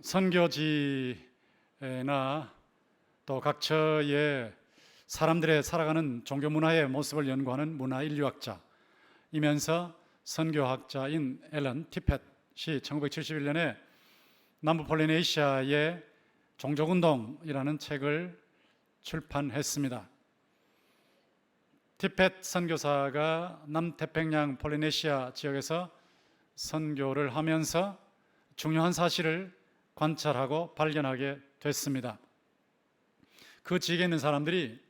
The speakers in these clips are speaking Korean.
선교지나 또 각처의 사람들의 살아가는 종교 문화의 모습을 연구하는 문화 인류학자이면서 선교학자인 앨런 티펫이 1971년에 남부 폴리네시아의 종족운동이라는 책을 출판했습니다. 티펫 선교사가 남태평양 폴리네시아 지역에서 선교를 하면서 중요한 사실을 관찰하고 발견하게 됐습니다. 그 지역에 있는 사람들이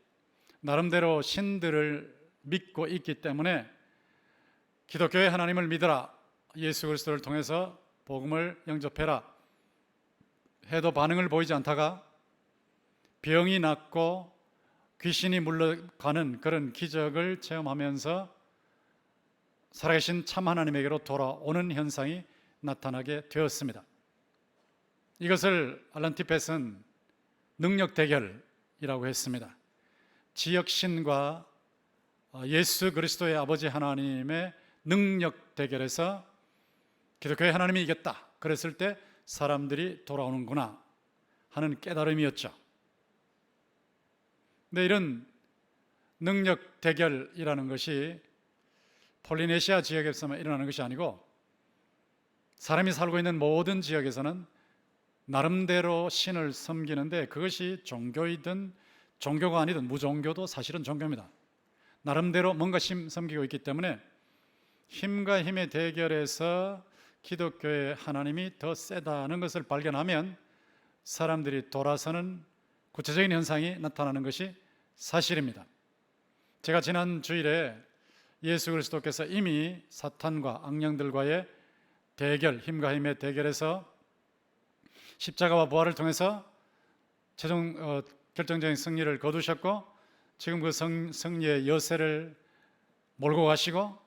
나름대로 신들을 믿고 있기 때문에 기독교의 하나님을 믿어라, 예수 그리스도를 통해서 복음을 영접해라 해도 반응을 보이지 않다가 병이 낫고 귀신이 물러가는 그런 기적을 체험하면서 살아계신 참 하나님에게로 돌아오는 현상이 나타나게 되었습니다. 이것을 알런 티펫은 능력 대결이라고 했습니다. 지역신과 예수 그리스도의 아버지 하나님의 능력 대결에서 기독교의 하나님이 이겼다 그랬을 때 사람들이 돌아오는구나 하는 깨달음이었죠. 근데 이런 능력 대결이라는 것이 폴리네시아 지역에서만 일어나는 것이 아니고 사람이 살고 있는 모든 지역에서는 나름대로 신을 섬기는데 그것이 종교이든 종교가 아니든 무종교도 사실은 종교입니다. 나름대로 뭔가 섬기고 있기 때문에 힘과 힘의 대결에서 기독교의 하나님이 더 세다는 것을 발견하면 사람들이 돌아서는 구체적인 현상이 나타나는 것이 사실입니다. 제가 지난 주일에 예수 그리스도께서 이미 사탄과 악령들과의 대결, 힘과 힘의 대결에서 십자가와 부활을 통해서 최종 결정적인 승리를 거두셨고 지금 그 승리의 여세를 몰고 가시고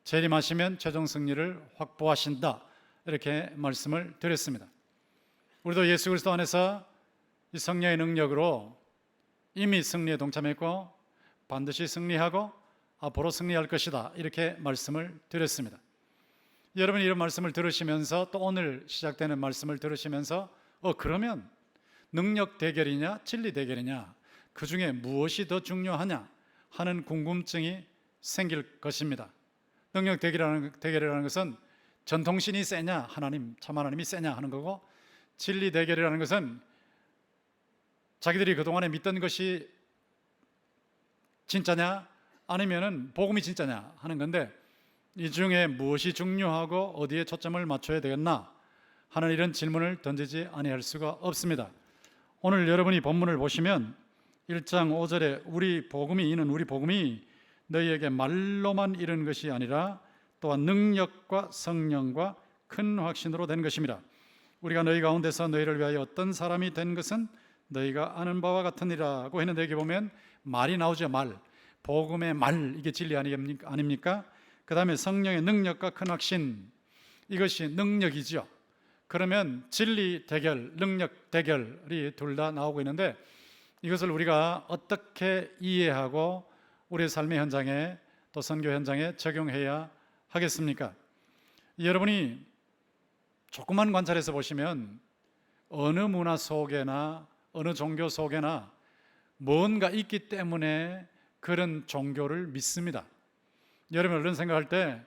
재림하시면 최종 승리를 확보하신다 이렇게 말씀을 드렸습니다. 우리도 예수 그리스도 안에서 이 성령의 능력으로 이미 승리에 동참했고 반드시 승리하고 앞으로 승리할 것이다 이렇게 말씀을 드렸습니다. 여러분이 이런 말씀을 들으시면서 또 오늘 시작되는 말씀을 들으시면서 그러면 능력 대결이냐 진리 대결이냐 그 중에 무엇이 더 중요하냐 하는 궁금증이 생길 것입니다. 능력 대결이라는 것은 전통신이 세냐 하나님 참 하나님이 세냐 하는 거고, 진리 대결이라는 것은 자기들이 그동안에 믿던 것이 진짜냐 아니면은 복음이 진짜냐 하는 건데 이 중에 무엇이 중요하고 어디에 초점을 맞춰야 되겠나 하는 이런 질문을 던지지 아니할 수가 없습니다. 오늘 여러분이 본문을 보시면 1장 5절에 우리 복음이 너희에게 말로만 이른 것이 아니라 또한 능력과 성령과 큰 확신으로 된 것입니다. 우리가 너희 가운데서 너희를 위하여 어떤 사람이 된 것은 너희가 아는 바와 같으니라고 했는데 여기 보면 말이 나오죠. 말, 복음의 말, 이게 진리 아닙니까? 그 다음에 성령의 능력과 큰 확신, 이것이 능력이죠. 그러면 진리 대결, 능력 대결이 둘 다 나오고 있는데 이것을 우리가 어떻게 이해하고 우리의 삶의 현장에 또 선교 현장에 적용해야 하겠습니까? 여러분이 조금만 관찰해서 보시면 어느 문화 속에나 어느 종교 속에나 뭔가 있기 때문에 그런 종교를 믿습니다. 여러분 이런 생각할 때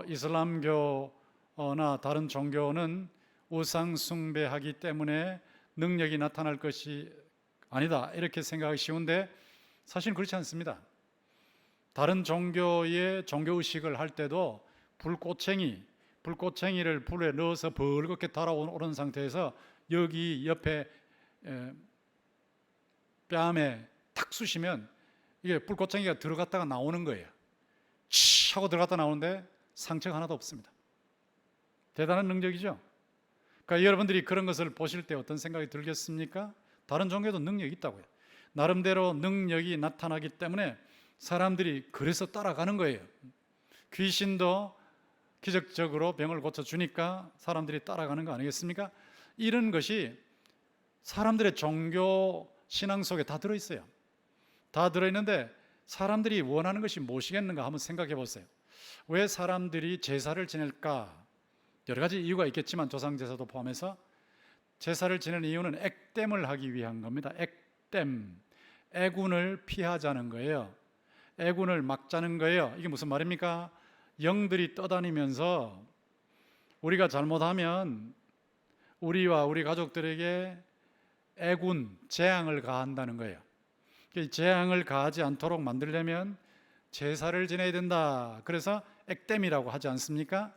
이슬람교나 다른 종교는 우상 숭배하기 때문에 능력이 나타날 것이 아니다 이렇게 생각하기 쉬운데 사실은 그렇지 않습니다. 다른 종교의 종교의식을 할 때도 불꽃챙이를 불에 넣어서 벌겋게 달아오른 상태에서 여기 옆에 뺨에 탁 쑤시면 이게 불꽃챙이가 들어갔다가 나오는 거예요. 치 하고 들어갔다 나오는데 상처가 하나도 없습니다. 대단한 능력이죠. 그러니까 여러분들이 그런 것을 보실 때 어떤 생각이 들겠습니까? 다른 종교도 능력이 있다고요. 나름대로 능력이 나타나기 때문에 사람들이 그래서 따라가는 거예요. 귀신도 기적적으로 병을 고쳐주니까 사람들이 따라가는 거 아니겠습니까? 이런 것이 사람들의 종교 신앙 속에 다 들어있어요. 다 들어있는데 사람들이 원하는 것이 무엇이겠는가 한번 생각해 보세요. 왜 사람들이 제사를 지낼까? 여러 가지 이유가 있겠지만 조상제사도 포함해서 제사를 지내는 이유는 액땜을 하기 위한 겁니다. 액땜, 애군을 피하자는 거예요. 애군을 막자는 거예요. 이게 무슨 말입니까? 영들이 떠다니면서 우리가 잘못하면 우리와 우리 가족들에게 애군, 재앙을 가한다는 거예요. 재앙을 가하지 않도록 만들려면 제사를 지내야 된다. 그래서 액땜이라고 하지 않습니까?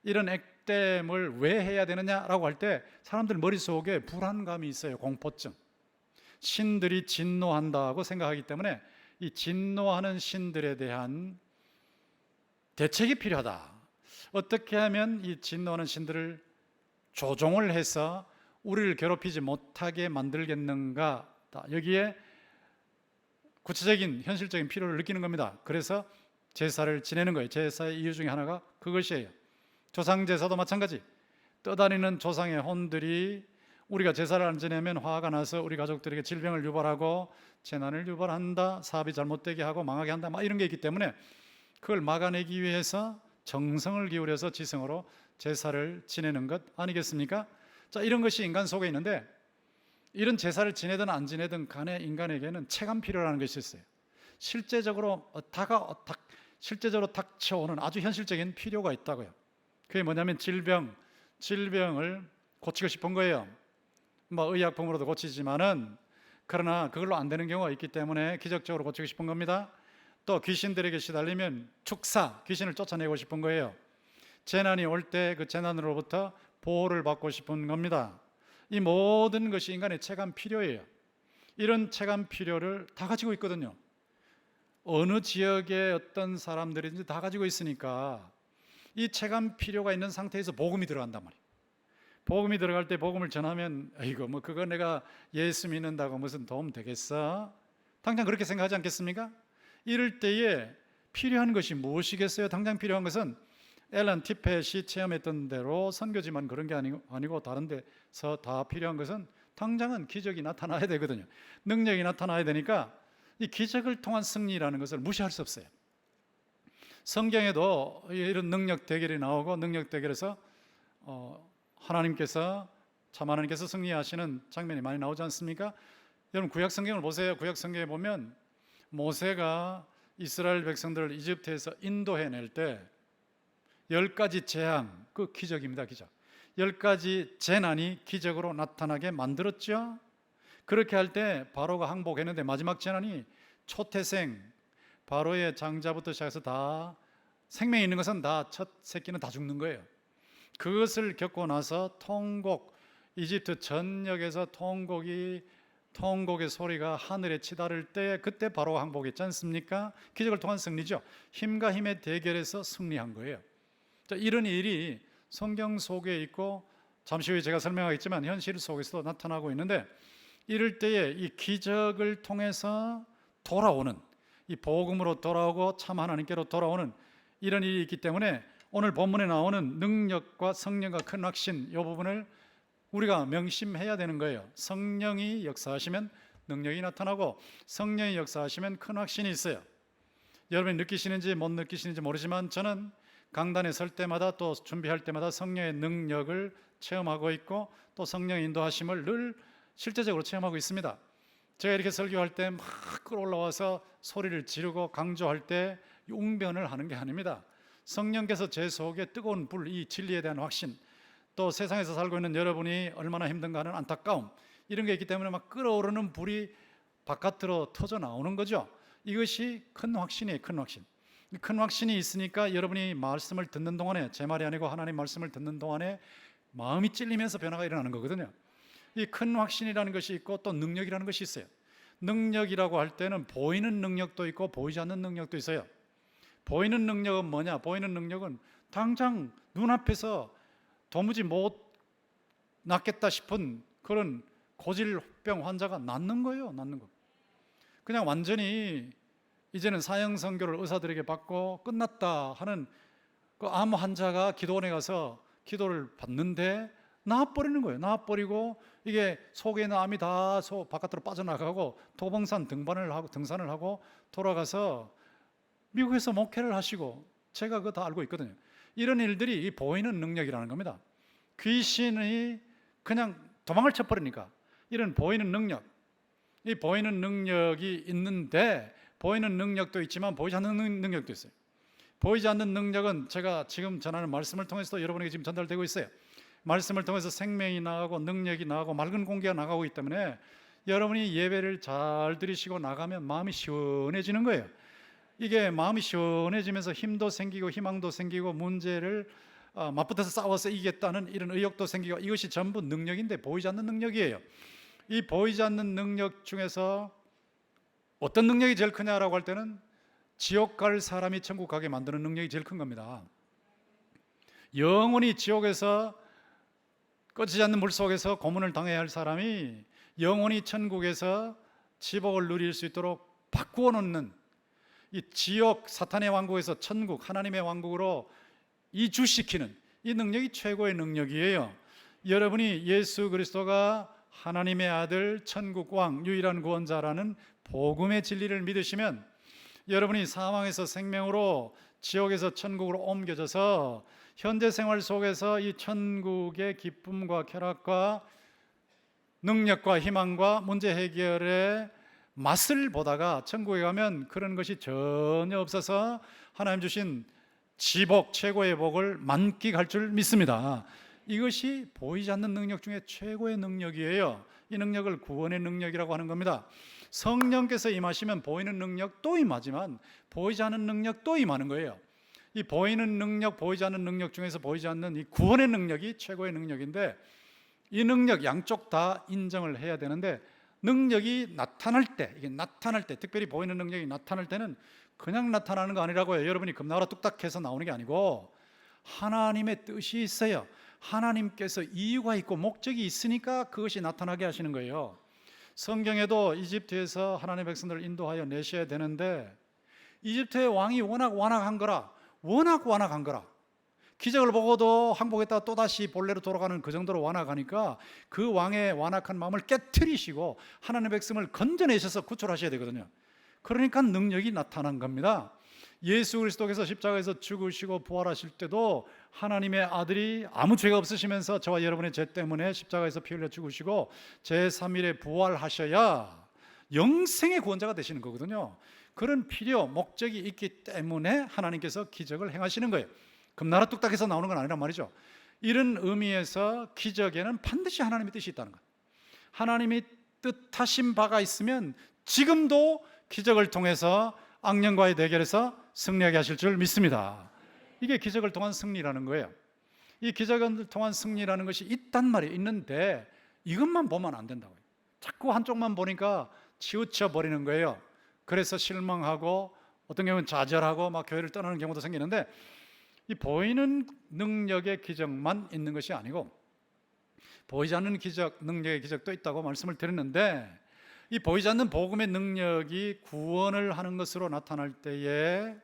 이런 액땜을 왜 해야 되느냐라고 할 때 사람들 머릿속에 불안감이 있어요. 공포증. 신들이 진노한다고 생각하기 때문에 이 진노하는 신들에 대한 대책이 필요하다. 어떻게 하면 이 진노하는 신들을 조종을 해서 우리를 괴롭히지 못하게 만들겠는가? 여기에 구체적인 현실적인 필요를 느끼는 겁니다. 그래서 제사를 지내는 거예요. 제사의 이유 중에 하나가 그것이에요. 조상제사도 마찬가지. 떠다니는 조상의 혼들이 우리가 제사를 안 지내면 화가 나서 우리 가족들에게 질병을 유발하고 재난을 유발한다, 사업이 잘못되게 하고 망하게 한다, 막 이런 게 있기 때문에 그걸 막아내기 위해서 정성을 기울여서 지성으로 제사를 지내는 것 아니겠습니까? 자, 이런 것이 인간 속에 있는데 이런 제사를 지내든 안 지내든 간에 인간에게는 체감 필요라는 것이 있어요. 실제적으로 닥쳐오는 아주 현실적인 필요가 있다고요. 그게 뭐냐면 질병을 고치고 싶은 거예요. 뭐 의약품으로도 고치지만은 그러나 그걸로 안 되는 경우가 있기 때문에 기적적으로 고치고 싶은 겁니다. 또 귀신들에게 시달리면 축사, 귀신을 쫓아내고 싶은 거예요. 재난이 올 때 그 재난으로부터 보호를 받고 싶은 겁니다. 이 모든 것이 인간의 체감 필요예요. 이런 체감 필요를 다 가지고 있거든요. 어느 지역의 어떤 사람들인지 다 가지고 있으니까 이 체감 필요가 있는 상태에서 복음이 들어간단 말이에요. 복음이 들어갈 때 복음을 전하면 이거 뭐 그거 내가 예수 믿는다고 무슨 도움 되겠어? 당장 그렇게 생각하지 않겠습니까? 이럴 때에 필요한 것이 무엇이겠어요? 당장 필요한 것은 앨런 티펫이 체험했던 대로 선교지만 그런 게 아니고 다른 데서 다 필요한 것은 당장은 기적이 나타나야 되거든요. 능력이 나타나야 되니까 이 기적을 통한 승리라는 것을 무시할 수 없어요. 성경에도 이런 능력 대결이 나오고 능력 대결에서 하나님께서 승리하시는 장면이 많이 나오지 않습니까? 여러분 구약 성경을 보세요. 구약 성경에 보면 모세가 이스라엘 백성들을 이집트에서 인도해낼 때 10가지 재앙, 그 기적입니다. 기적. 10가지 재난이 기적으로 나타나게 만들었죠. 그렇게 할 때 바로가 항복했는데 마지막 재난이 초태생, 바로의 장자부터 시작해서 다 생명이 있는 것은 다 첫 새끼는 다 죽는 거예요. 그것을 겪고 나서 통곡, 이집트 전역에서 통곡의 소리가 하늘에 치달을 때 그때 바로가 항복했지 않습니까? 기적을 통한 승리죠. 힘과 힘의 대결에서 승리한 거예요. 자, 이런 일이 성경 속에 있고 잠시 후에 제가 설명하겠지만 현실 속에서도 나타나고 있는데 이럴 때에 이 기적을 통해서 돌아오는 이 복음으로 돌아오고 참 하나님께로 돌아오는 이런 일이 있기 때문에 오늘 본문에 나오는 능력과 성령과 큰 확신 이 부분을 우리가 명심해야 되는 거예요. 성령이 역사하시면 능력이 나타나고 성령이 역사하시면 큰 확신이 있어요. 여러분이 느끼시는지 못 느끼시는지 모르지만 저는 강단에 설 때마다 또 준비할 때마다 성령의 능력을 체험하고 있고 또 성령의 인도하심을 늘 실제적으로 체험하고 있습니다. 제가 이렇게 설교할 때 막 끌어올라와서 소리를 지르고 강조할 때 웅변을 하는 게 아닙니다. 성령께서 제 속에 뜨거운 불, 이 진리에 대한 확신, 또 세상에서 살고 있는 여러분이 얼마나 힘든가 하는 안타까움, 이런 게 있기 때문에 막 끓어오르는 불이 바깥으로 터져 나오는 거죠. 이것이 큰 확신이에요. 큰 확신. 큰 확신이 있으니까 여러분이 말씀을 듣는 동안에, 제 말이 아니고 하나님 말씀을 듣는 동안에 마음이 찔리면서 변화가 일어나는 거거든요. 이 큰 확신이라는 것이 있고 또 능력이라는 것이 있어요. 능력이라고 할 때는 보이는 능력도 있고 보이지 않는 능력도 있어요. 보이는 능력은 뭐냐? 보이는 능력은 당장 눈앞에서 도무지 못 낫겠다 싶은 그런 고질병 환자가 낫는 거예요. 낫는 거. 그냥 완전히 이제는 사형 선고를 의사들에게 받고 끝났다 하는 그 암 환자가 기도원에 가서 기도를 받는데 나아버리는 거예요. 나아버리고 이게 속에 있는 암이 다 바깥으로 빠져나가고 도봉산 등산을 하고 돌아가서 미국에서 목회를 하시고 제가 그거 다 알고 있거든요. 이런 일들이 보이는 능력이라는 겁니다. 귀신이 그냥 도망을 쳐버리니까. 이런 보이는 능력, 이 보이는 능력이 있는데, 보이는 능력도 있지만 보이지 않는 능력도 있어요. 보이지 않는 능력은 제가 지금 전하는 말씀을 통해서도 여러분에게 지금 전달되고 있어요. 말씀을 통해서 생명이 나가고 능력이 나가고 맑은 공기가 나가고 있기 때문에 여러분이 예배를 잘 드리시고 나가면 마음이 시원해지는 거예요. 이게 마음이 시원해지면서 힘도 생기고 희망도 생기고 문제를 맞붙어서 싸워서 이기겠다는 이런 의욕도 생기고, 이것이 전부 능력인데 보이지 않는 능력이에요. 이 보이지 않는 능력 중에서 어떤 능력이 제일 크냐라고 할 때는 지옥 갈 사람이 천국 가게 만드는 능력이 제일 큰 겁니다. 영원히 지옥에서 꺼지지 않는 물속에서 고문을 당해야 할 사람이 영원히 천국에서 지복을 누릴 수 있도록 바꾸어 놓는, 이 지옥 사탄의 왕국에서 천국 하나님의 왕국으로 이주시키는 이 능력이 최고의 능력이에요. 여러분이 예수 그리스도가 하나님의 아들, 천국 왕, 유일한 구원자라는 복음의 진리를 믿으시면 여러분이 사망에서 생명으로 지옥에서 천국으로 옮겨져서 현재 생활 속에서 이 천국의 기쁨과 쾌락과 능력과 희망과 문제 해결의 맛을 보다가 천국에 가면 그런 것이 전혀 없어서 하나님 주신 지복, 최고의 복을 만끽할 줄 믿습니다. 이것이 보이지 않는 능력 중에 최고의 능력이에요. 이 능력을 구원의 능력이라고 하는 겁니다. 성령께서 임하시면 보이는 능력도 임하지만 보이지 않는 능력도 임하는 거예요. 이 보이는 능력, 보이지 않는 능력 중에서 보이지 않는 이 구원의 능력이 최고의 능력인데, 이 능력 양쪽 다 인정을 해야 되는데, 능력이 나타날 때, 이게 나타날 때, 특별히 보이는 능력이 나타날 때는 그냥 나타나는 거 아니라고요. 여러분이 금나라 뚝딱해서 나오는 게 아니고 하나님의 뜻이 있어요. 하나님께서 이유가 있고 목적이 있으니까 그것이 나타나게 하시는 거예요. 성경에도 이집트에서 하나님의 백성들을 인도하여 내셔야 되는데, 이집트의 왕이 워낙 완악한 거라, 기적을 보고도 항복했다가 또다시 본래로 돌아가는 그 정도로 완악하니까 그 왕의 완악한 마음을 깨트리시고 하나님의 백성을 건져내셔서 구출하셔야 되거든요. 그러니까 능력이 나타난 겁니다. 예수 그리스도께서 십자가에서 죽으시고 부활하실 때도 하나님의 아들이 아무 죄가 없으시면서 저와 여러분의 죄 때문에 십자가에서 피 흘려 죽으시고 제3일에 부활하셔야 영생의 구원자가 되시는 거거든요. 그런 필요, 목적이 있기 때문에 하나님께서 기적을 행하시는 거예요. 금나라 뚝딱해서 나오는 건 아니란 말이죠. 이런 의미에서 기적에는 반드시 하나님의 뜻이 있다는 거예요. 하나님이 뜻하신 바가 있으면 지금도 기적을 통해서 악령과의 대결에서 승리하게 하실 줄 믿습니다. 이게 기적을 통한 승리라는 거예요. 이 기적을 통한 승리라는 것이 있단 말이에요. 있는데 이것만 보면 안 된다고요. 자꾸 한쪽만 보니까 치우쳐 버리는 거예요. 그래서 실망하고 어떤 경우는 좌절하고 막 교회를 떠나는 경우도 생기는데, 이 보이는 능력의 기적만 있는 것이 아니고 보이지 않는 기적, 능력의 기적도 있다고 말씀을 드렸는데, 이 보이지 않는 복음의 능력이 구원을 하는 것으로 나타날 때에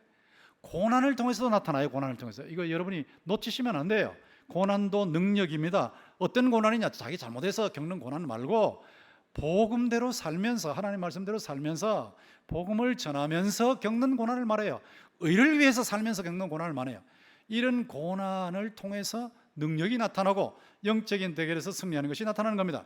고난을 통해서도 나타나요. 고난을 통해서. 이거 여러분이 놓치시면 안 돼요. 고난도 능력입니다. 어떤 고난이냐? 자기 잘못해서 겪는 고난 말고 복음대로 살면서, 하나님 말씀대로 살면서 복음을 전하면서 겪는 고난을 말해요. 의를 위해서 살면서 겪는 고난을 말해요. 이런 고난을 통해서 능력이 나타나고 영적인 대결에서 승리하는 것이 나타나는 겁니다.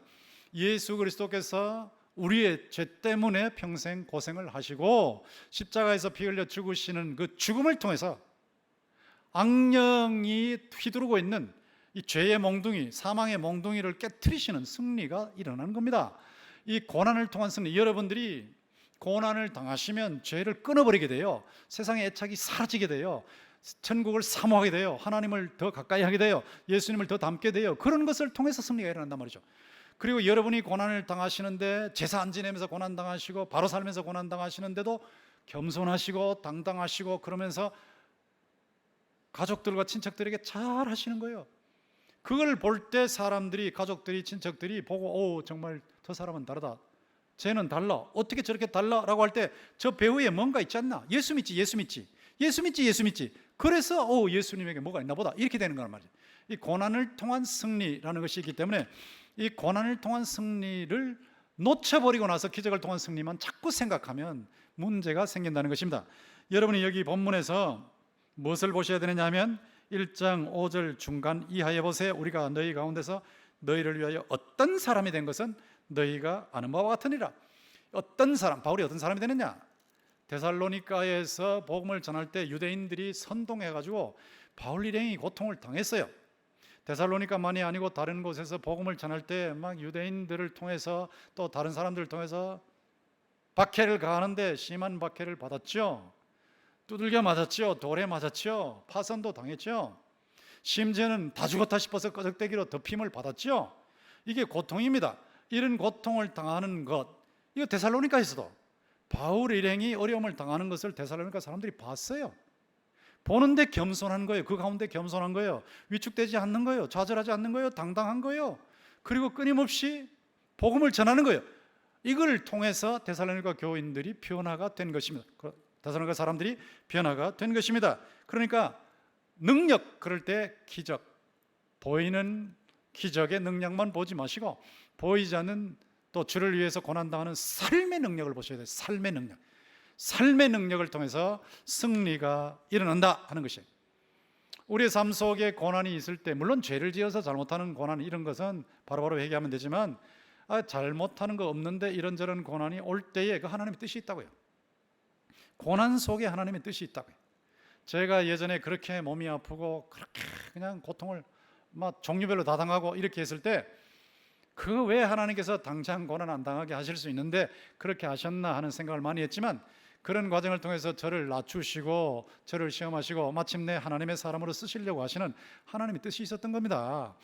예수 그리스도께서 우리의 죄 때문에 평생 고생을 하시고 십자가에서 피 흘려 죽으시는 그 죽음을 통해서 악령이 휘두르고 있는 이 죄의 몽둥이, 사망의 몽둥이를 깨트리시는 승리가 일어나는 겁니다. 이 고난을 통한 승리, 여러분들이 고난을 당하시면 죄를 끊어버리게 돼요. 세상의 애착이 사라지게 돼요. 천국을 사모하게 돼요. 하나님을 더 가까이 하게 돼요. 예수님을 더 닮게 돼요. 그런 것을 통해서 승리가 일어난단 말이죠. 그리고 여러분이 고난을 당하시는데 제사 안 지내면서 고난 당하시고 바로 살면서 고난 당하시는데도 겸손하시고 당당하시고 그러면서 가족들과 친척들에게 잘 하시는 거예요. 그걸 볼 때 사람들이, 가족들이, 친척들이 보고 정말 저 사람은 다르다, 쟤는 달라, 어떻게 저렇게 달라? 라고 할 때 저 배우에 뭔가 있지 않나? 예수 믿지, 예수 믿지, 예수 믿지, 예수 믿지. 그래서 예수님에게 뭐가 있나 보다, 이렇게 되는 거란 말이에요. 이 고난을 통한 승리라는 것이 있기 때문에 이 고난을 통한 승리를 놓쳐버리고 나서 기적을 통한 승리만 자꾸 생각하면 문제가 생긴다는 것입니다. 여러분이 여기 본문에서 무엇을 보셔야 되느냐 하면 1장 5절 중간 이하에 보세요. 우리가 너희 가운데서 너희를 위하여 어떤 사람이 된 것은 너희가 아는 바와 같으니라. 어떤 사람, 바울이 어떤 사람이 되느냐? 데살로니가에서 복음을 전할 때 유대인들이 선동해가지고 바울 일행이 고통을 당했어요. 데살로니가만이 아니고 다른 곳에서 복음을 전할 때 막 유대인들을 통해서 또 다른 사람들을 통해서 박해를 가하는데 심한 박해를 받았죠. 두들겨 맞았죠. 돌에 맞았죠. 파선도 당했죠. 심지어는 다 죽었다 싶어서 꺼적대기로 덮임을 받았죠. 이게 고통입니다. 이런 고통을 당하는 것, 이거 데살로니가에서도 바울 일행이 어려움을 당하는 것을 데살로니가 사람들이 봤어요. 보는데 겸손한 거예요. 그 가운데 겸손한 거예요. 위축되지 않는 거예요. 좌절하지 않는 거예요. 당당한 거예요. 그리고 끊임없이 복음을 전하는 거예요. 이걸 통해서 데살로니가 교인들이 변화가 된 것입니다. 데살로니가 사람들이 변화가 된 것입니다. 그러니까 능력, 그럴 때 기적, 보이는 기적의 능력만 보지 마시고 보이지 않는 또 주를 위해서 고난당하는 삶의 능력을 보셔야 돼요. 삶의 능력. 삶의 능력을 통해서 승리가 일어난다 하는 것이에요. 우리의 삶 속에 고난이 있을 때, 물론 죄를 지어서 잘못하는 고난, 이런 것은 바로바로 회개하면 되지만 잘못하는 거 없는데 이런저런 고난이 올 때에 그 하나님의 뜻이 있다고요. 고난 속에 하나님의 뜻이 있다고요. 제가 예전에 그렇게 몸이 아프고 그렇게 그냥 고통을 막 종류별로 다 당하고 이렇게 했을 때 그 왜 하나님께서 당장 고난 안 당하게 하실 수 있는데 그렇게 하셨나 하는 생각을 많이 했지만, 그런 과정을 통해서 저를 낮추시고 저를 시험하시고 마침내 하나님의 사람으로 쓰시려고 하시는 하나님의 뜻이 있었던 겁니다.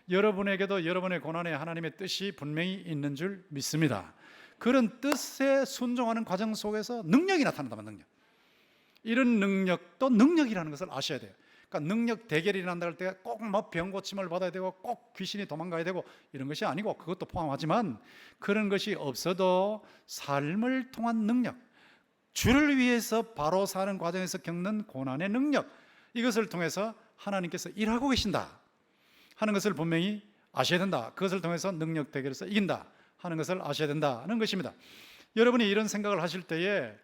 여러분에게도 여러분의 고난에 하나님의 뜻이 분명히 있는 줄 믿습니다. 그런 뜻에 순종하는 과정 속에서 능력이 나타난다면, 능력, 이런 능력도 능력이라는 것을 아셔야 돼요. 그러니까 능력 대결이 일어난다 할 때 꼭 뭐 병 고침을 받아야 되고 꼭 귀신이 도망가야 되고 이런 것이 아니고, 그것도 포함하지만 그런 것이 없어도 삶을 통한 능력, 주를 위해서 바로 사는 과정에서 겪는 고난의 능력, 이것을 통해서 하나님께서 일하고 계신다 하는 것을 분명히 아셔야 된다. 그것을 통해서 능력 대결에서 이긴다 하는 것을 아셔야 된다는 것입니다. 여러분이 이런 생각을 하실 때에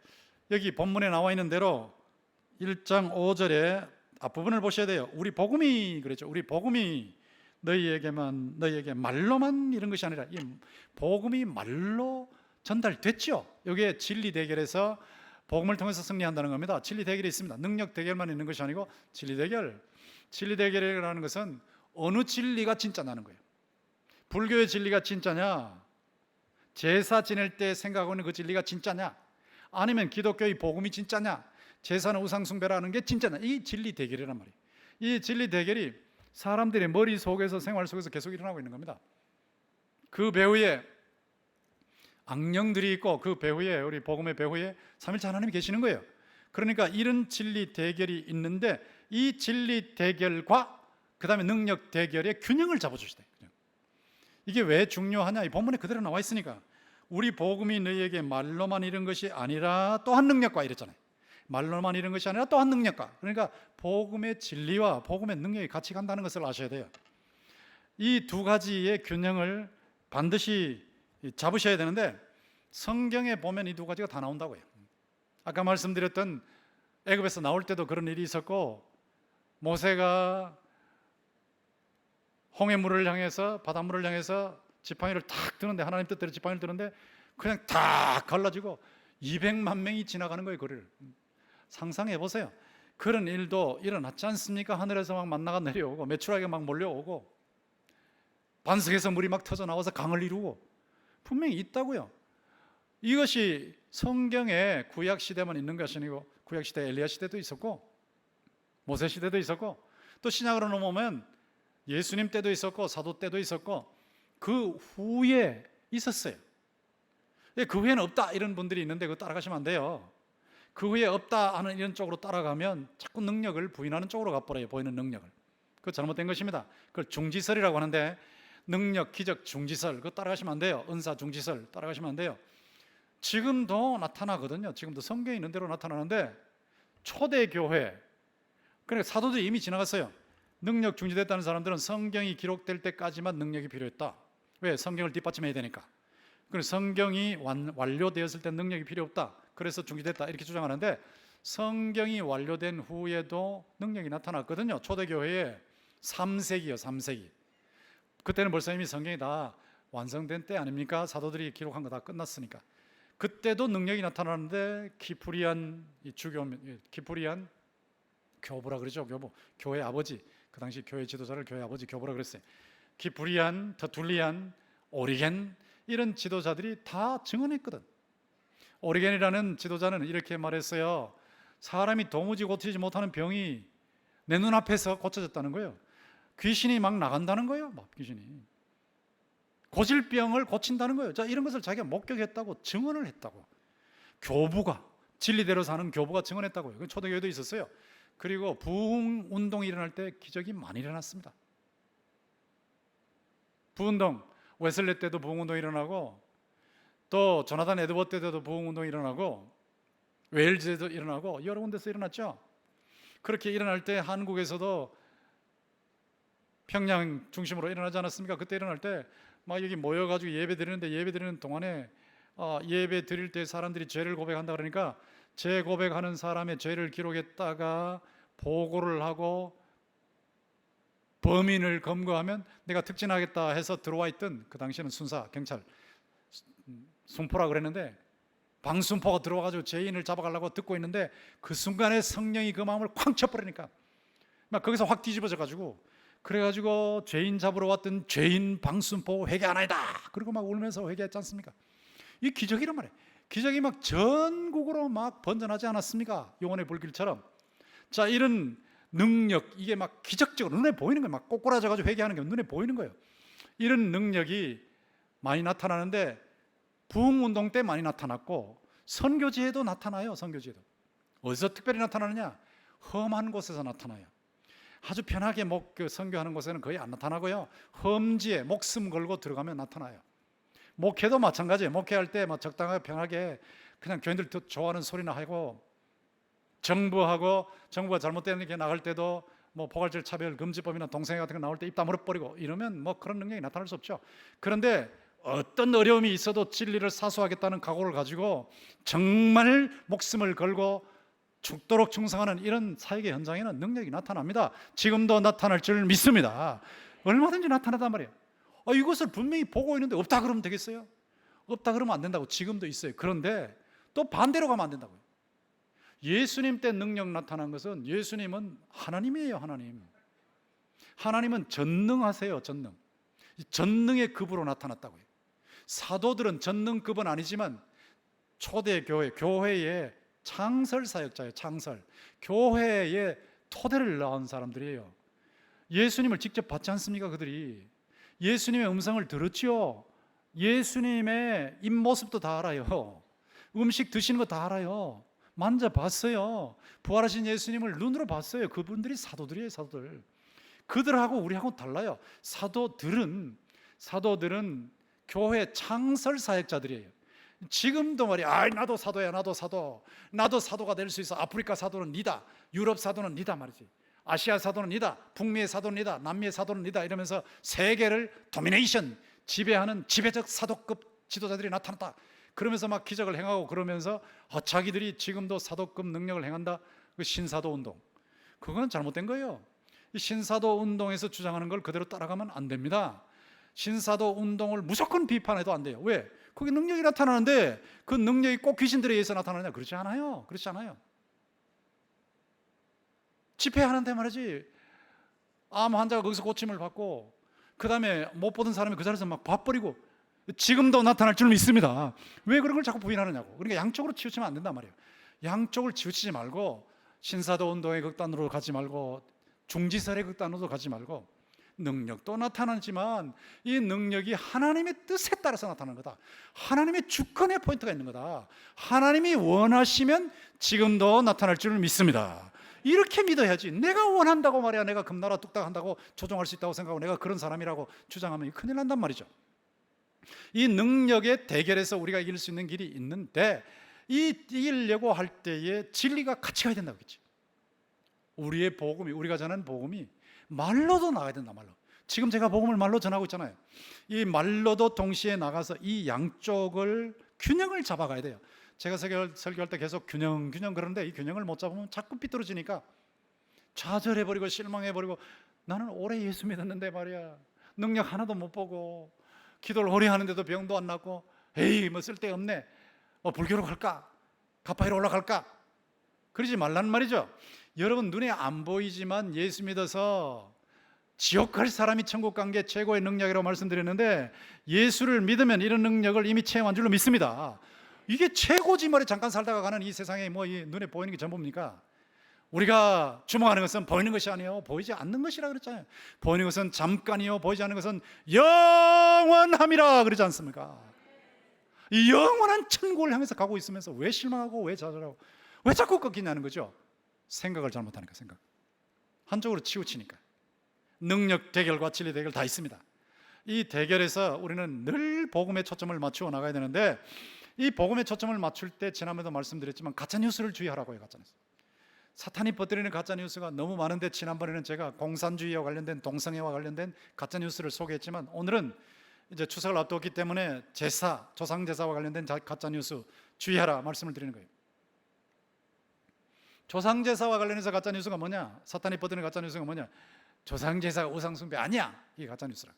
여기 본문에 나와 있는 대로 1장 5절에 앞부분을 보셔야 돼요. 우리 복음이 그랬죠. 우리 복음이 너희에게 말로만 이런 것이 아니라 이 복음이 말로 전달됐죠. 여기에 진리 대결에서 복음을 통해서 승리한다는 겁니다. 진리 대결이 있습니다. 능력 대결만 있는 것이 아니고 진리 대결이라는 것은 어느 진리가 진짜냐는 거예요. 불교의 진리가 진짜냐, 제사 지낼 때 생각하고 있는 그 진리가 진짜냐, 아니면 기독교의 복음이 진짜냐, 제사는 우상 숭배라는 게 진짜냐, 이 진리 대결이란 말이에요. 이 진리 대결이 사람들의 머릿속에서 생활 속에서 계속 일어나고 있는 겁니다. 그 배후에 악령들이 있고 그 배후에, 우리 복음의 배후에 삼일째 하나님이 계시는 거예요. 그러니까 이런 진리 대결이 있는데 이 진리 대결과 그 다음에 능력 대결의 균형을 잡아주시다. 이게 왜 중요하냐? 이 본문에 그대로 나와 있으니까. 우리 복음이 너희에게 말로만 이런 것이 아니라 또한 능력과 이랬잖아요. 말로만 이런 것이 아니라 또한 능력과. 그러니까 복음의 진리와 복음의 능력이 같이 간다는 것을 아셔야 돼요. 이 두 가지의 균형을 반드시 잡으셔야 되는데 성경에 보면 이 두 가지가 다 나온다고요. 아까 말씀드렸던 애굽에서 나올 때도 그런 일이 있었고, 모세가 홍해물을 향해서, 바닷물을 향해서 지팡이를 탁 드는데, 하나님 뜻대로 지팡이를 드는데 그냥 탁 갈라지고 200만 명이 지나가는 거예요. 거리를 상상해 보세요. 그런 일도 일어났지 않습니까? 하늘에서 막 만나가 내려오고 메추라기가 막 몰려오고 반석에서 물이 막 터져 나와서 강을 이루고 분명히 있다고요. 이것이 성경에 구약 시대만 있는 것이 아니고 구약 시대 엘리야 시대도 있었고 모세 시대도 있었고 또 신약으로 넘어오면 예수님 때도 있었고 사도 때도 있었고 그 후에 있었어요. 그 후에는 없다 이런 분들이 있는데 그거 따라가시면 안 돼요. 그 후에 없다 하는 이런 쪽으로 따라가면 자꾸 능력을 부인하는 쪽으로 가버려요. 보이는 능력을. 그거 잘못된 것입니다. 그걸 중지설이라고 하는데 능력, 기적, 중지설 그거 따라가시면 안 돼요. 은사, 중지설 따라가시면 안 돼요. 지금도 나타나거든요. 지금도 성경에 있는 대로 나타나는데 초대교회, 그러니까 사도들이 이미 지나갔어요. 능력 중지됐다는 사람들은 성경이 기록될 때까지만 능력이 필요했다. 왜? 성경을 뒷받침해야 되니까. 그래서 성경이 완료되었을 때 능력이 필요 없다. 그래서 중지됐다 이렇게 주장하는데 성경이 완료된 후에도 능력이 나타났거든요. 초대교회에 3세기요. 3세기 그때는 벌써 이미 성경이 다 완성된 때 아닙니까? 사도들이 기록한 거 다 끝났으니까. 그때도 능력이 나타나는데 키프리안 키프리안 교부라 그러죠. 교회 아버지, 그 당시 교회 지도자를 교회 아버지 교부라 그랬어요. 키프리안, 터툴리안, 오리겐, 이런 지도자들이 다 증언했거든. 오리겐이라는 지도자는 이렇게 말했어요. 사람이 도무지 고치지 못하는 병이 내 눈앞에서 고쳐졌다는 거예요. 귀신이 막 나간다는 거예요. 막 귀신이 고질 병을 고친다는 거예요. 자, 이런 것을 자기가 목격했다고 증언을 했다고. 교부가, 진리대로 사는 교부가 증언했다고요. 그 초대교회도 있었어요. 그리고 부흥 운동이 일어날 때 기적이 많이 일어났습니다. 부흥운동, 웨슬리 때도 부흥운동이 일어나고, 또 조나단 에드워드 때도 부흥운동이 일어나고, 웨일즈에도 일어나고, 여러 군데서 일어났죠. 그렇게 일어날 때 한국에서도 평양 중심으로 일어나지 않았습니까? 그때 일어날 때 막 여기 모여가지고 예배 드리는데, 예배 드리는 동안에 예배 드릴 때 사람들이 죄를 고백한다 그러니까 죄 고백하는 사람의 죄를 기록했다가 보고를 하고 범인을 검거하면 내가 특진하겠다 해서 들어와 있던, 그 당시에는 순사, 경찰, 순포라 그랬는데, 방순포가 들어와가지고 죄인을 잡아가려고 듣고 있는데 그 순간에 성령이 그 마음을 쾅 쳐버리니까 막 거기서 확 뒤집어져가지고, 그래가지고 죄인 잡으러 왔던 죄인 방순포 회개 안 하이다 그리고 막 울면서 회개했지 않습니까? 이 기적이란 말이에요. 기적이 막 전국으로 막 번져나지 않았습니까? 영혼의 불길처럼. 자, 이런 능력, 이게 막 기적적으로 눈에 보이는 거예요. 막 꼬꾸라져가지고 회개하는 게 눈에 보이는 거예요. 이런 능력이 많이 나타나는데 부흥운동 때 많이 나타났고, 선교지에도 나타나요. 선교지에도. 어디서 특별히 나타나느냐? 험한 곳에서 나타나요. 아주 편하게 선교하는 곳에는 거의 안 나타나고요. 험지에 목숨 걸고 들어가면 나타나요. 목회도 마찬가지예요. 목회할 때 적당하게 편하게 그냥 교인들 좋아하는 소리나 하고, 정부가 잘못되는 게 나갈 때도 포괄적 차별 금지법이나 동성애 같은 거 나올 때 입 다물어 버리고 이러면 그런 능력이 나타날 수 없죠. 그런데 어떤 어려움이 있어도 진리를 사수하겠다는 각오를 가지고 정말 목숨을 걸고 죽도록 충성하는 이런 사역의 현장에는 능력이 나타납니다. 지금도 나타날 줄 믿습니다. 얼마든지 나타나단 말이에요. 이것을 분명히 보고 있는데 없다 그러면 되겠어요? 없다 그러면 안 된다고. 지금도 있어요. 그런데 또 반대로 가면 안 된다고요. 예수님 때 능력 나타난 것은, 예수님은 하나님이에요. 하나님은 전능하세요. 전능의 급으로 나타났다고요. 사도들은 전능급은 아니지만 교회의 창설 사역자예요. 창설. 교회의 토대를 낳은 사람들이에요. 예수님을 직접 봤지 않습니까? 그들이 예수님의 음성을 들었지요. 예수님의 입모습도 다 알아요. 음식 드시는 거 다 알아요. 만져봤어요. 부활하신 예수님을 눈으로 봤어요. 그분들이 사도들이에요. 사도들. 그들하고 우리하고 달라요. 사도들은 교회 창설 사역자들이에요. 지금도 말이야, 나도 사도야, 나도 사도가 될 수 있어. 아프리카 사도는 니다, 유럽 사도는 니다 말이지. 아시아 사도는 니다, 북미의 사도는 니다, 남미의 사도는 니다, 이러면서 세계를 도미네이션, 지배하는 지배적 사도급 지도자들이 나타났다. 그러면서 막 기적을 행하고, 그러면서 자기들이 지금도 사도급 능력을 행한다. 그 신사도 운동, 그건 잘못된 거예요. 이 신사도 운동에서 주장하는 걸 그대로 따라가면 안 됩니다. 신사도 운동을 무조건 비판해도 안 돼요. 왜? 거기 능력이 나타나는데 그 능력이 꼭 귀신들에 의해서 나타나느냐? 그렇지 않아요. 집회하는데 말이지, 암 환자가 거기서 고침을 받고, 그 다음에 못 보던 사람이 그 자리에서 막 봐버리고, 지금도 나타날 줄 믿습니다. 왜 그런 걸 자꾸 부인하느냐고. 그러니까 양쪽으로 치우치면 안 된단 말이에요. 양쪽을 치우치지 말고, 신사도 운동의 극단으로 가지 말고, 중지설의 극단으로 가지 말고, 능력도 나타나지만 이 능력이 하나님의 뜻에 따라서 나타나는 거다. 하나님의 주권의 포인트가 있는 거다. 하나님이 원하시면 지금도 나타날 줄 믿습니다. 이렇게 믿어야지. 내가 원한다고 말이야, 내가 금나라 뚝딱 한다고 조종할 수 있다고 생각하고 내가 그런 사람이라고 주장하면 큰일 난단 말이죠. 이 능력의 대결에서 우리가 이길 수 있는 길이 있는데, 이기려고 할 때에 진리가 같이 가야 된다고 했지. 우리의 복음이, 우리가 전하는 복음이 말로도 나가야 된다. 말로. 지금 제가 복음을 말로 전하고 있잖아요. 이 말로도 동시에 나가서 이 양쪽을 균형을 잡아가야 돼요. 제가 설교할 때 계속 균형 그러는데, 이 균형을 못 잡으면 자꾸 삐뚤어지니까 좌절해버리고 실망해버리고, 나는 오래 예수 믿었는데 말이야, 능력 하나도 못 보고 기도를 오래 하는데도 병도 안 낫고 에이 뭐 쓸데없네, 불교로 갈까, 가파이로 올라갈까, 그러지 말라는 말이죠. 여러분, 눈에 안 보이지만 예수 믿어서 지옥 갈 사람이 천국 간 게 최고의 능력이라고 말씀드렸는데, 예수를 믿으면 이런 능력을 이미 체험한 줄로 믿습니다. 이게 최고지 말이에요. 잠깐 살다가 가는 이 세상에 뭐 이 눈에 보이는 게 전부입니까? 우리가 주목하는 것은 보이는 것이 아니에요, 보이지 않는 것이라 그랬잖아요. 보이는 것은 잠깐이요, 보이지 않는 것은 영원함이라 그러지 않습니까? 이 영원한 천국을 향해서 가고 있으면서 왜 실망하고 왜 좌절하고 왜 자꾸 꺾이냐는 거죠. 생각을 잘못하니까. 생각 한쪽으로 치우치니까. 능력 대결과 진리 대결 다 있습니다. 이 대결에서 우리는 늘 복음에 초점을 맞추어 나가야 되는데, 이 복음에 초점을 맞출 때 지난번에도 말씀드렸지만 가짜뉴스를 주의하라고 해요. 가짜뉴스, 사탄이 퍼뜨리는 가짜뉴스가 너무 많은데, 지난번에는 제가 공산주의와 관련된, 동성애와 관련된 가짜뉴스를 소개했지만, 오늘은 이제 추석을 앞두었기 때문에 제사, 조상제사와 관련된 가짜뉴스 주의하라 말씀을 드리는 거예요. 조상제사와 관련해서 가짜뉴스가 뭐냐, 사탄이 퍼뜨리는 가짜뉴스가 뭐냐, 조상제사가 우상숭배 아니야, 이게 가짜뉴스라.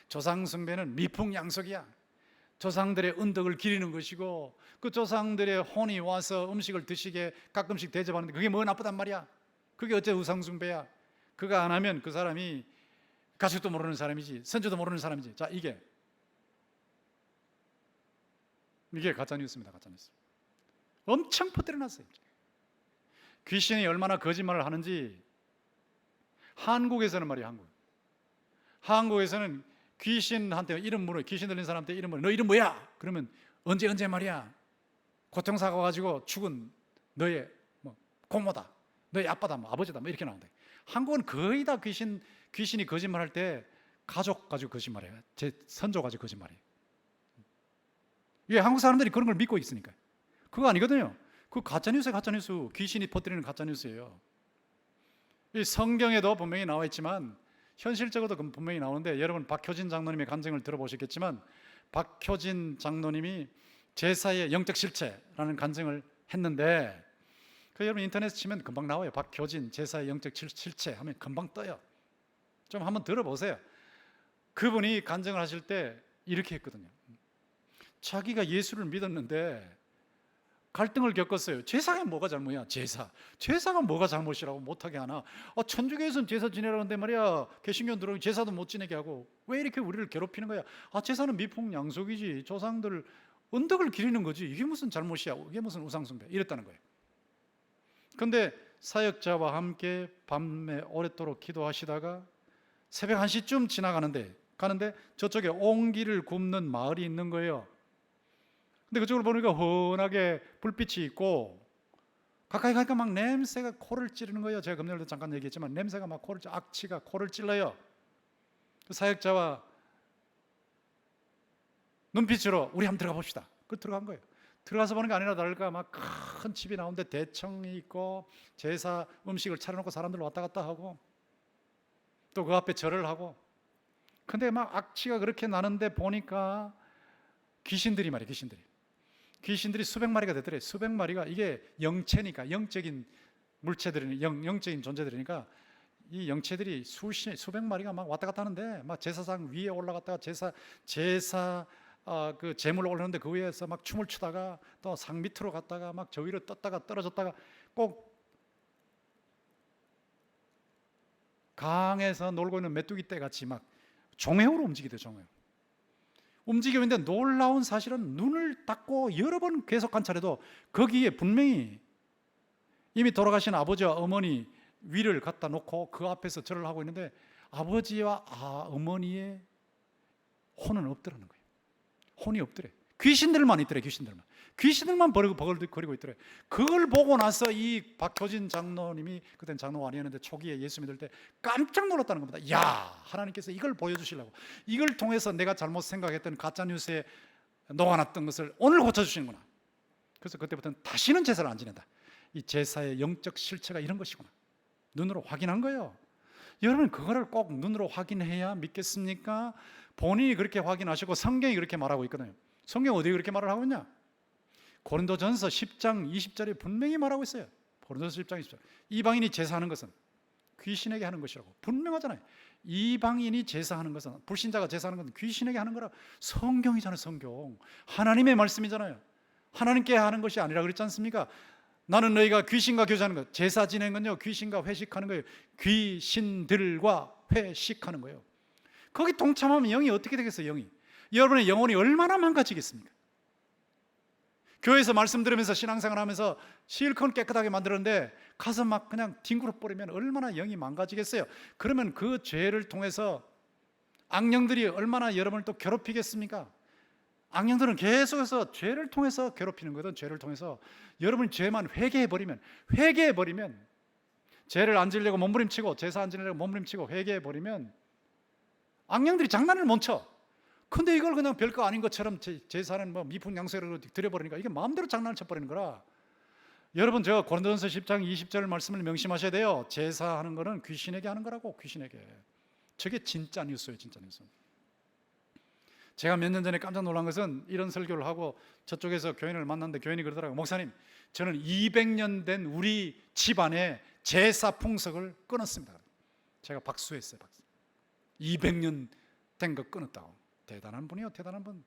조상숭배는 미풍양속이야. 조상들의 은덕을 기리는 것이고, 그 조상들의 혼이 와서 음식을 드시게 가끔씩 대접하는데 그게 뭐 나쁘단 말이야. 그게 어째 우상숭배야. 그거 안 하면 그 사람이 가족도 모르는 사람이지, 선조도 모르는 사람이지. 자, 이게 가짜뉴스입니다. 가짜뉴스 엄청 퍼뜨려놨어요. 귀신이 얼마나 거짓말을 하는지 한국에서는 말이야, 한국에서는 귀신한테 이름 물어요. 귀신 들린 사람한테 이름 물어요. 너 이름 뭐야? 그러면 언제 말이야, 고통사가 가지고 죽은 너의 뭐 고모다, 너의 아빠다, 뭐 아버지다, 뭐 이렇게 나온다. 한국은 거의 다 귀신이 거짓말할 때 가족 가지고 거짓말해요. 제 선조 가지고 거짓말해요. 이게 한국 사람들이 그런 걸 믿고 있으니까. 그거 아니거든요. 그 가짜뉴스예요. 가짜뉴스. 귀신이 퍼뜨리는 가짜뉴스예요. 이 성경에도 분명히 나와 있지만 현실적으로도 분명히 나오는데, 여러분 박효진 장로님의 간증을 들어보셨겠지만, 박효진 장로님이 제사의 영적 실체라는 간증을 했는데, 여러분 인터넷에 치면 금방 나와요. 박효진 제사의 영적 실체 하면 금방 떠요. 좀 한번 들어보세요. 그분이 간증을 하실 때 이렇게 했거든요. 자기가 예수를 믿었는데 갈등을 겪었어요. 제사가 뭐가 잘못이야? 제사가 뭐가 잘못이라고 못하게 하나? 천주교에서는 제사 지내라는데 말이야, 개신교 들어오면 제사도 못 지내게 하고 왜 이렇게 우리를 괴롭히는 거야? 제사는 미풍양속이지, 조상들 은덕을 기리는 거지, 이게 무슨 잘못이야, 이게 무슨 우상숭배, 이랬다는 거예요. 그런데 사역자와 함께 밤에 오랫도록 기도하시다가 새벽 1시쯤 지나가는데 저쪽에 옹기를 굽는 마을이 있는 거예요. 근데 그쪽을 보니까 환하게 불빛이 있고, 가까이 가니까 막 냄새가 코를 찌르는 거예요. 제가 금요일도 잠깐 얘기했지만 냄새가 막 악취가 코를 찔러요. 그 사역자와 눈빛으로 우리 한번 들어가 봅시다. 그 들어간 거예요. 들어가서 보는 게 아니라 다를까 막 큰 집이 나오는데 대청이 있고, 제사 음식을 차려놓고 사람들 왔다 갔다 하고, 또 그 앞에 절을 하고. 근데 막 악취가 그렇게 나는데 보니까 귀신들이 말이에요. 귀신들이 수백 마리가 되더래. 수백 마리가, 이게 영체니까, 영적인 물체들이, 영적인 존재들이니까 이 영체들이 수백 마리가 막 왔다 갔다 하는데, 막 제사상 위에 올라갔다가 제사 그 제물로 올랐는데 그 위에서 막 춤을 추다가 또 상 밑으로 갔다가 막 저 위로 떴다가 떨어졌다가, 꼭 강에서 놀고 있는 메뚜기 떼 같이 막 종횡으로 움직이대요. 종횡 움직이고 있는데, 놀라운 사실은 눈을 닫고 여러 번 계속 관찰해도 거기에 분명히 이미 돌아가신 아버지와 어머니 위를 갖다 놓고 그 앞에서 절을 하고 있는데, 아버지와 어머니의 혼은 없더라는 거예요. 혼이 없더래. 귀신들만 있더래. 귀신들만 버글거리고 있더래. 그걸 보고 나서 이 박효진 장로님이, 그땐 장로가 아니었는데 초기에 예수 믿을 때 깜짝 놀랐다는 겁니다. 야, 하나님께서 이걸 보여주시려고, 이걸 통해서 내가 잘못 생각했던 가짜뉴스에 녹아났던 것을 오늘 고쳐주시는구나. 그래서 그때부터는 다시는 제사를 안 지낸다. 이 제사의 영적 실체가 이런 것이구나, 눈으로 확인한 거예요. 여러분, 그거를 꼭 눈으로 확인해야 믿겠습니까? 본인이 그렇게 확인하시고 성경이 그렇게 말하고 있거든요. 성경 어디에 그렇게 말을 하고 있냐? 고린도전서 10장 20절에 분명히 말하고 있어요. 고린도전서 10장 20절. 이방인이 제사하는 것은 귀신에게 하는 것이라고 분명하잖아요. 이방인이 제사하는 것은, 불신자가 제사하는 것은 귀신에게 하는 거라. 성경이잖아요. 성경 하나님의 말씀이잖아요. 하나님께 하는 것이 아니라 그랬지 않습니까? 나는 너희가 귀신과 교제하는 것, 제사 지내는 건요 귀신과 회식하는 거예요. 귀신들과 회식하는 거예요. 거기 동참하면 영이 어떻게 되겠어요? 영이, 여러분의 영혼이 얼마나 망가지겠습니까? 교회에서 말씀 들으면서 신앙생활 하면서 실컷 깨끗하게 만들었는데 가서 막 그냥 뒹굴어 버리면 얼마나 영이 망가지겠어요? 그러면 그 죄를 통해서 악령들이 얼마나 여러분을 또 괴롭히겠습니까? 악령들은 계속해서 죄를 통해서 괴롭히는 거든. 죄를 통해서 여러분이 죄만 회개해버리면, 죄를 안 지으려고 몸부림치고, 제사 안 지으려고 몸부림치고 회개해버리면 악령들이 장난을 못 쳐. 근데 이걸 그냥 별거 아닌 것처럼 제사는 뭐 미풍양수로 드려버리니까 이게 마음대로 장난을 쳐버리는 거라. 여러분, 제가 고린도전서 10장 20절 말씀을 명심하셔야 돼요. 제사하는 거는 귀신에게 하는 거라고. 귀신에게. 저게 진짜 뉴스예요. 진짜 뉴스. 제가 몇 년 전에 깜짝 놀란 것은, 이런 설교를 하고 저쪽에서 교인을 만났는데 교인이 그러더라고요. 목사님, 저는 200년 된 우리 집안의 제사 풍속을 끊었습니다. 제가 박수했어요. 박수. 200년 된 거 끊었다고. 대단한 분이요. 대단한 분.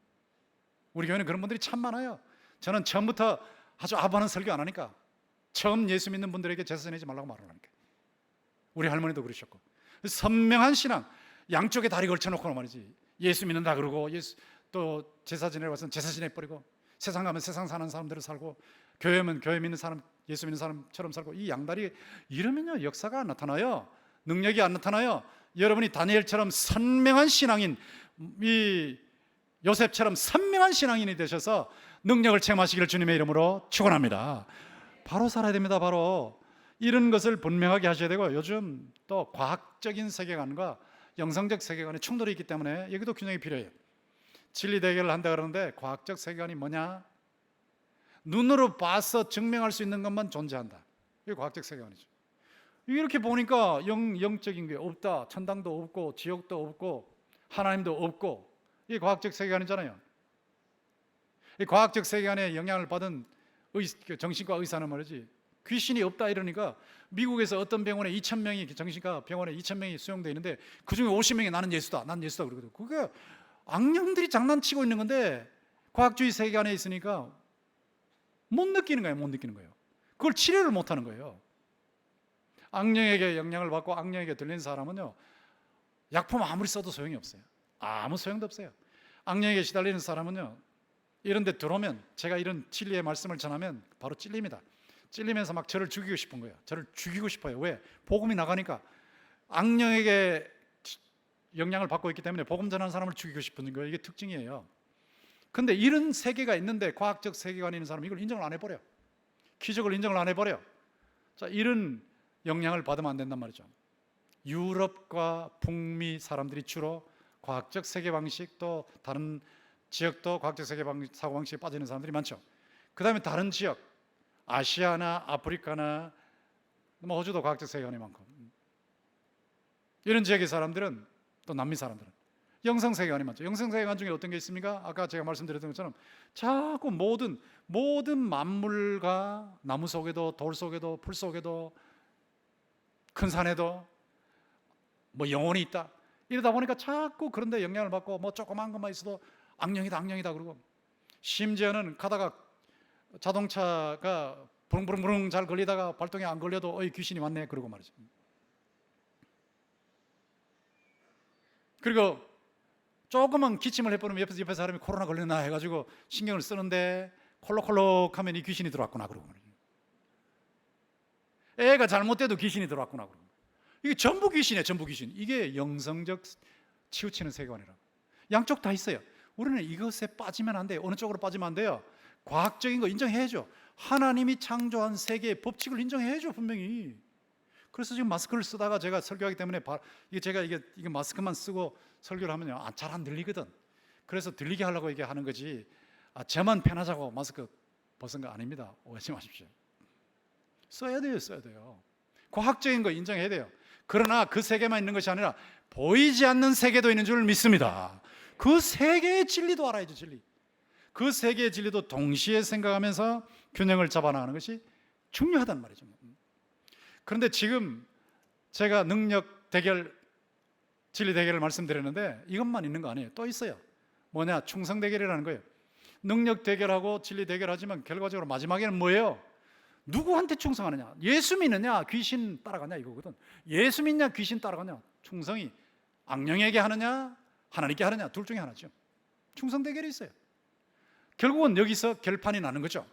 우리 교회는 그런 분들이 참 많아요. 저는 처음부터 아주 아부하는 설교 안 하니까, 처음 예수 믿는 분들에게 제사 지내지 말라고 말을 하니까. 우리 할머니도 그러셨고. 선명한 신앙, 양쪽에 다리 걸쳐놓고 말이지, 예수 믿는다 그러고, 또 제사 지내러 와서 제사 지내버리고, 세상 가면 세상 사는 사람대로 살고, 교회 오면 교회 믿는 사람, 예수 믿는 사람처럼 살고, 이 양다리, 이러면요 역사가 안 나타나요. 능력이 안 나타나요. 여러분이 다니엘처럼 선명한 신앙인, 이 요셉처럼 선명한 신앙인이 되셔서 능력을 체험하시기를 주님의 이름으로 축원합니다. 바로 살아야 됩니다. 바로 이런 것을 분명하게 하셔야 되고, 요즘 또 과학적인 세계관과 영성적 세계관의 충돌이 있기 때문에 여기도 균형이 필요해요. 진리 대결을 한다 그러는데, 과학적 세계관이 뭐냐? 눈으로 봐서 증명할 수 있는 것만 존재한다. 이게 과학적 세계관이죠. 이렇게 보니까 영적인 게 없다. 천당도 없고 지옥도 없고 하나님도 없고, 이게 과학적 세계관이잖아요. 이 과학적 세계관에 영향을 받은 정신과 의사는 말이지, 귀신이 없다 이러니까 미국에서 어떤 병원에 2,000명이, 정신과 병원에 2,000명이 수용되어 있는데 그중에 50명이 나는 예수다 그러거든. 그게 악령들이 장난치고 있는 건데, 과학주의 세계관에 있으니까 못 느끼는 거예요. 그걸 치료를 못 하는 거예요. 악령에게 영향을 받고 악령에게 들린 사람은요, 약품 아무리 써도 소용이 없어요. 아무 소용도 없어요. 악령에게 시달리는 사람은요, 이런 데 들어오면, 제가 이런 진리의 말씀을 전하면 바로 찔립니다. 찔리면서 막 저를 죽이고 싶은 거예요. 저를 죽이고 싶어요. 왜? 복음이 나가니까. 악령에게 영향을 받고 있기 때문에 복음 전하는 사람을 죽이고 싶은 거예요. 이게 특징이에요. 근데 이런 세계가 있는데, 과학적 세계관이 있는 사람은 이걸 인정을 안 해버려요. 기적을 인정을 안 해버려요. 자, 이런 영향을 받으면 안 된단 말이죠. 유럽과 북미 사람들이 주로 과학적 세계방식, 또 다른 지역도 과학적 사고방식에 빠지는 사람들이 많죠. 그 다음에 다른 지역, 아시아나 아프리카나 뭐 호주도 과학적 세계관이 많고, 이런 지역의 사람들은, 또 남미 사람들은 영성 세계관이 많죠. 영성 세계관 중에 어떤 게 있습니까? 아까 제가 말씀드렸던 것처럼 자꾸 모든 만물과, 나무 속에도 돌 속에도 풀 속에도 큰 산에도 뭐 영혼이 있다, 이러다 보니까 자꾸 그런데 영향을 받고, 뭐 조그만 것만 있어도 악령이다 그러고, 심지어는 가다가 자동차가 부릉부릉 잘 걸리다가 발동이 안 걸려도 어이 귀신이 왔네 그러고 말이죠. 그리고 조금만 기침을 해버리면 옆에 사람이 코로나 걸렸나 해가지고 신경을 쓰는데, 콜록콜록하면 이 귀신이 들어왔구나 그러고 말이죠. 애가 잘못돼도 귀신이 들어왔구나 그러고, 이게 전부 귀신이에요. 전부 귀신. 이게 영성적 치우치는 세계관이라고. 양쪽 다 있어요. 우리는 이것에 빠지면 안 돼요. 어느 쪽으로 빠지면 안 돼요? 과학적인 거 인정해야죠. 하나님이 창조한 세계의 법칙을 인정해야죠, 분명히. 그래서 지금 마스크를 쓰다가 제가 설교하기 때문에 이게 마스크만 쓰고 설교를 하면요, 잘 안 들리거든. 그래서 들리게 하려고 이게 하는 거지, 저만 편하자고 마스크 벗은 거 아닙니다. 오해하지 마십시오. 써야 돼요. 과학적인 거 인정해야 돼요. 그러나 그 세계만 있는 것이 아니라 보이지 않는 세계도 있는 줄 믿습니다. 그 세계의 진리도 알아야죠. 진리. 그 세계의 진리도 동시에 생각하면서 균형을 잡아나가는 것이 중요하단 말이죠. 그런데 지금 제가 능력 대결 진리 대결을 말씀드렸는데 이것만 있는 거 아니에요. 또 있어요. 뭐냐? 충성 대결이라는 거예요. 능력 대결하고 진리 대결하지만 결과적으로 마지막에는 뭐예요? 누구한테 충성하느냐? 예수 믿느냐? 귀신 따라가냐? 이거거든. 예수 믿냐? 귀신 따라가냐? 충성이 악령에게 하느냐? 하나님께 하느냐? 둘 중에 하나죠. 충성 대결이 있어요. 결국은 여기서 결판이 나는 거죠.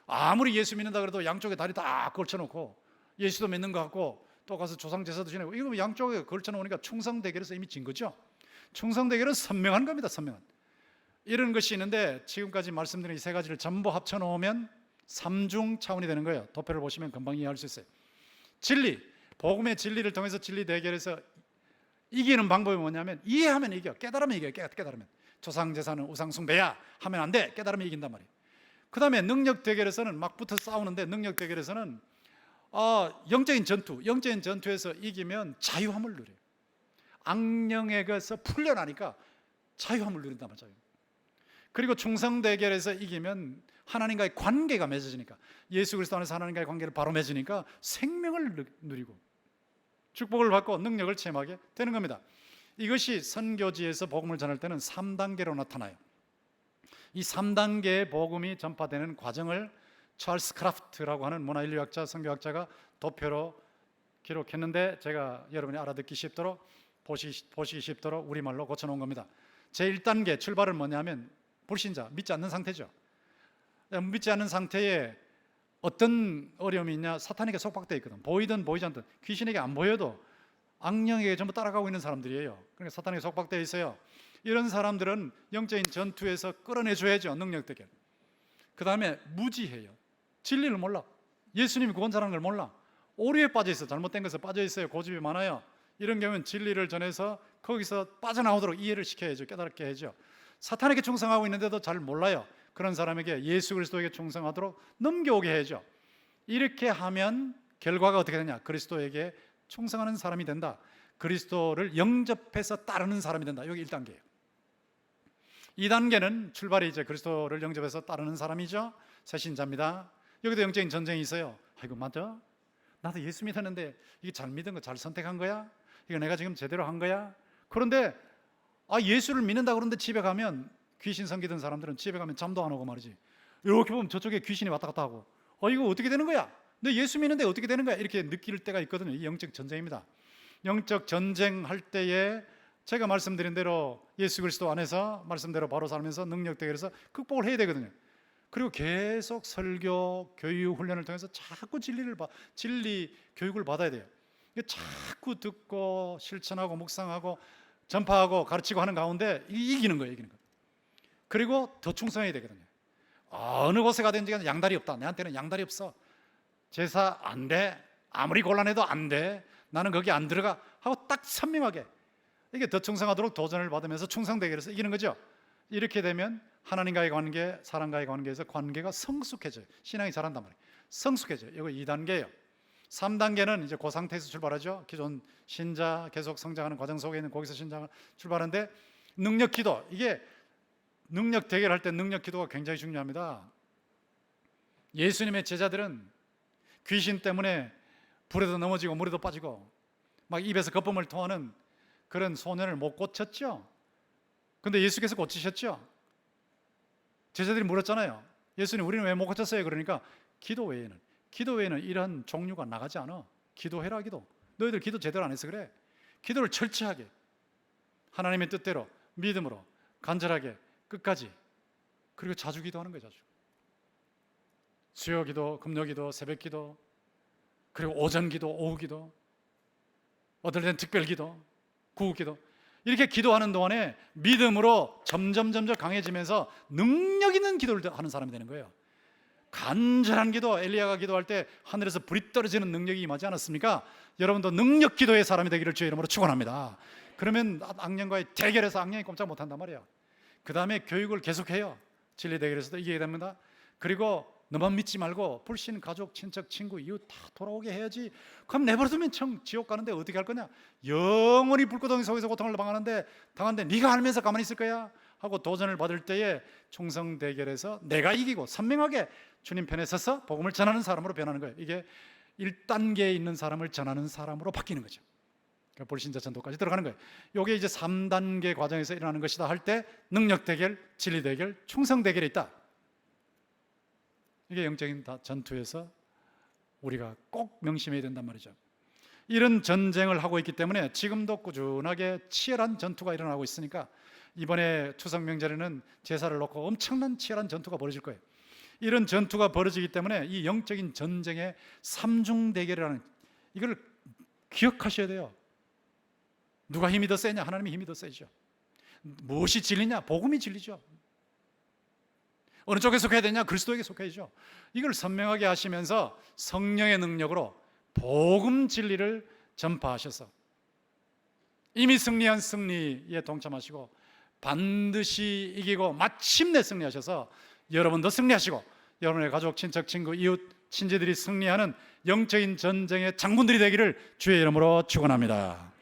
아무리 예수 믿는다 그래도 양쪽에 다리 다 걸쳐놓고 예수도 믿는 것 같고 또 가서 조상 제사도 지내고 이거 양쪽에 걸쳐놓으니까 충성 대결에서 이미 진 거죠. 충성 대결은 선명한 겁니다. 선명한. 이런 것이 있는데 지금까지 말씀드린 이 세 가지를 전부 합쳐놓으면 삼중 차원이 되는 거예요. 도표를 보시면 금방 이해할 수 있어요. 진리, 복음의 진리를 통해서 진리 대결에서 이기는 방법이 뭐냐면 이해하면 이겨, 깨달으면 이겨요. 깨달으면 조상 제사는 우상 숭배야 하면 안 돼. 깨달으면 이긴단 말이에요. 그 다음에 능력 대결에서는 막 붙어 싸우는데 능력 대결에서는 영적인 전투에서 이기면 자유함을 누려요. 악령에게서 풀려나니까 자유함을 누린단 말이에요. 그리고 충성 대결에서 이기면 하나님과의 관계가 맺어지니까 예수 그리스도 안에서 하나님과의 관계를 바로 맺으니까 생명을 누리고 축복을 받고 능력을 체험하게 되는 겁니다. 이것이 선교지에서 복음을 전할 때는 3단계로 나타나요. 이 3단계의 복음이 전파되는 과정을 찰스 크라프트라고 하는 문화인류학자, 선교학자가 도표로 기록했는데 제가 여러분이 알아듣기 쉽도록 보시기 쉽도록 우리말로 고쳐놓은 겁니다. 제1단계 출발은 뭐냐면 불신자, 믿지 않는 상태죠. 믿지 않는 상태에 어떤 어려움이 있냐? 사탄에게 속박되어 있거든. 보이든 보이지 않든 귀신에게 안 보여도 악령에게 전부 따라가고 있는 사람들이에요. 그러니까 사탄에게 속박되어 있어요. 이런 사람들은 영적인 전투에서 끌어내줘야죠. 능력 대결. 그 다음에 무지해요. 진리를 몰라. 예수님이 구원자라는 걸 몰라. 오류에 빠져 있어. 잘못된 것에 빠져 있어요. 고집이 많아요. 이런 경우는 진리를 전해서 거기서 빠져나오도록 이해를 시켜야죠. 깨닫게 해야죠. 사탄에게 충성하고 있는데도 잘 몰라요. 그런 사람에게 예수 그리스도에게 충성하도록 넘겨오게 해야죠. 이렇게 하면 결과가 어떻게 되냐? 그리스도에게 충성하는 사람이 된다. 그리스도를 영접해서 따르는 사람이 된다. 여기 1단계예요. 2단계는 출발이 이제 그리스도를 영접해서 따르는 사람이죠. 새신자입니다. 여기도 영적인 전쟁이 있어요. 이거 맞아? 나도 예수 믿었는데 이게 잘 믿은 거 잘 선택한 거야? 이거 내가 지금 제대로 한 거야? 그런데 예수를 믿는다 그러는데 집에 가면 귀신 섬기던 사람들은 집에 가면 잠도 안 오고 말이지. 이렇게 보면 저쪽에 귀신이 왔다 갔다 하고 이거 어떻게 되는 거야? 너 예수 믿는데 어떻게 되는 거야? 이렇게 느낄 때가 있거든요. 이 영적 전쟁입니다. 영적 전쟁할 때에 제가 말씀드린 대로 예수 그리스도 안에서 말씀대로 바로 살면서 능력 대결에서 극복을 해야 되거든요. 그리고 계속 설교, 교육, 훈련을 통해서 자꾸 진리 교육을 받아야 돼요. 자꾸 듣고 실천하고 묵상하고 전파하고 가르치고 하는 가운데 이기는 거예요. 그리고 더 충성해야 되거든요. 어느 곳에 가든지 양다리 없다. 내한테는 양다리 없어. 제사 안 돼. 아무리 곤란해도 안 돼. 나는 거기 안 들어가 하고 딱 선명하게 이게 더 충성하도록 도전을 받으면서 충성 대결에서 이기는 거죠. 이렇게 되면 하나님과의 관계, 사람과의 관계에서 관계가 성숙해져요. 신앙이 자란단 말이에요. 성숙해져요. 이거 2단계예요. 3단계는 이제 그 상태에서 출발하죠. 기존 신자 계속 성장하는 과정 속에 있는 거기서 신장을 출발하는데 능력 기도, 이게 능력 대결할 때 능력 기도가 굉장히 중요합니다. 예수님의 제자들은 귀신 때문에 불에도 넘어지고 물에도 빠지고 막 입에서 거품을 토하는 그런 소년을 못 고쳤죠. 근데 예수께서 고치셨죠. 제자들이 물었잖아요. 예수님, 우리는 왜 못 고쳤어요? 그러니까 기도 외에는 이런 종류가 나가지 않아. 기도해라. 기도. 너희들 기도 제대로 안 해서 그래. 기도를 철저하게 하나님의 뜻대로 믿음으로 간절하게 끝까지, 그리고 자주 기도하는 거예요. 자주 수요 기도, 금요 기도, 새벽 기도, 그리고 오전 기도, 오후 기도, 어떨 땐 특별 기도, 구국 기도, 이렇게 기도하는 동안에 믿음으로 점점 강해지면서 능력 있는 기도를 하는 사람이 되는 거예요. 간절한 기도, 엘리야가 기도할 때 하늘에서 불이 떨어지는 능력이 임하지 않았습니까? 여러분도 능력 기도의 사람이 되기를 주의 이름으로 축원합니다. 그러면 악령과의 대결에서 악령이 꼼짝 못한단 말이야. 그 다음에 교육을 계속해요. 진리 대결에서도 이기게 됩니다. 그리고 너만 믿지 말고 불신, 가족, 친척, 친구, 이웃 다 돌아오게 해야지. 그럼 내버려두면 지옥 가는데 어떻게 할 거냐? 영원히 불구덩이 속에서 고통을 당하는데 네가 알면서 가만히 있을 거야? 하고 도전을 받을 때에 충성 대결에서 내가 이기고 선명하게 주님 편에 서서 복음을 전하는 사람으로 변하는 거예요. 이게 1단계에 있는 사람을 전하는 사람으로 바뀌는 거죠. 그러니까 불신자 전투까지 들어가는 거예요. 이게 이제 3단계 과정에서 일어나는 것이다 할 때 능력 대결, 진리 대결, 충성 대결이 있다. 이게 영적인 전투에서 우리가 꼭 명심해야 된단 말이죠. 이런 전쟁을 하고 있기 때문에 지금도 꾸준하게 치열한 전투가 일어나고 있으니까 이번에 추석 명절에는 제사를 놓고 엄청난 치열한 전투가 벌어질 거예요. 이런 전투가 벌어지기 때문에 이 영적인 전쟁의 삼중 대결이라는 이걸 기억하셔야 돼요. 누가 힘이 더 세냐? 하나님의 힘이 더 세죠. 무엇이 진리냐? 복음이 진리죠. 어느 쪽에 속해야 되냐? 그리스도에게 속해야죠. 이걸 선명하게 하시면서 성령의 능력으로 복음 진리를 전파하셔서 이미 승리한 승리에 동참하시고 반드시 이기고 마침내 승리하셔서 여러분도 승리하시고 여러분의 가족, 친척, 친구, 이웃, 친지들이 승리하는 영적인 전쟁의 장군들이 되기를 주의 이름으로 축원합니다.